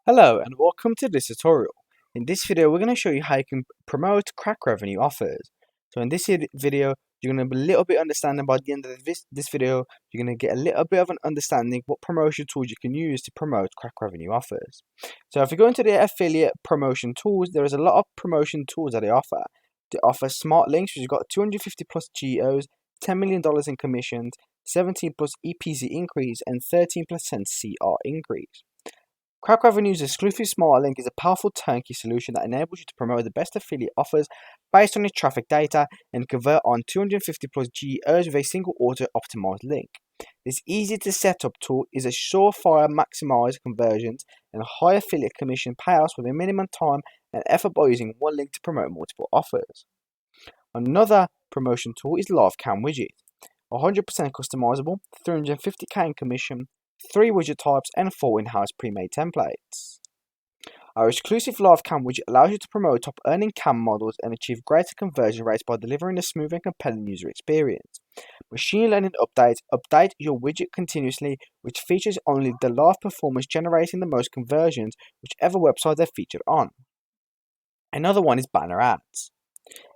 Hello and welcome to this tutorial. In this video we're going to show you how you can promote crack revenue offers. So in this video you're going to be a little bit understanding. By the end of this video you're going to get a little bit of an understanding what promotion tools you can use to promote crack revenue offers. So if you go into the affiliate promotion tools, there is a lot of promotion tools that they offer. They offer smart links, which has got 250 plus GOs, $10 million in commissions, 17 plus EPC increase and 13% CR increase. Crakrevenue's exclusive smart link is a powerful turnkey solution that enables you to promote the best affiliate offers based on your traffic data and convert on 250 plus GEOs with a single auto-optimized link. This easy to set up tool is a surefire maximize conversions and high affiliate commission payouts with a minimum time and effort by using one link to promote multiple offers. Another promotion tool is LiveCam Widget. 100% customizable, 350k in commission, 3 widget types and 4 in-house pre-made templates. Our exclusive LiveCam widget allows you to promote top earning cam models and achieve greater conversion rates by delivering a smooth and compelling user experience. Machine learning updates update your widget continuously, which features only the live performance generating the most conversions, whichever website they're featured on. Another one is banner ads.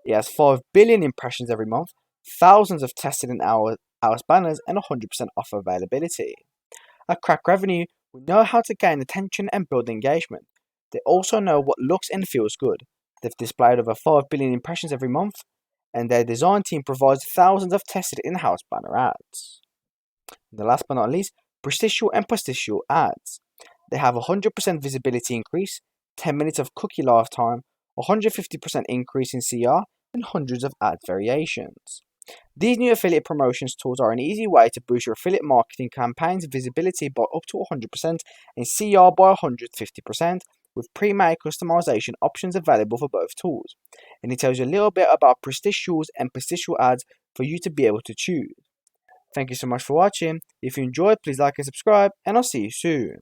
It has 5 billion impressions every month, thousands of tested and hours banners and 100% offer availability. At Crakrevenue, we know how to gain attention and build engagement. They also know what looks and feels good. They've displayed over 5 billion impressions every month, and their design team provides thousands of tested in-house banner ads. And the last but not least, prestitial and posticial ads. They have 100% visibility increase, 10 minutes of cookie lifetime, 150% increase in CR, and hundreds of ad variations. These new affiliate promotions tools are an easy way to boost your affiliate marketing campaigns visibility by up to 100% and CR by 150%, with pre-made customization options available for both tools. And it tells you a little bit about prestitials and posticial ads for you to be able to choose. Thank you so much for watching. If you enjoyed, please like and subscribe, and I'll see you soon.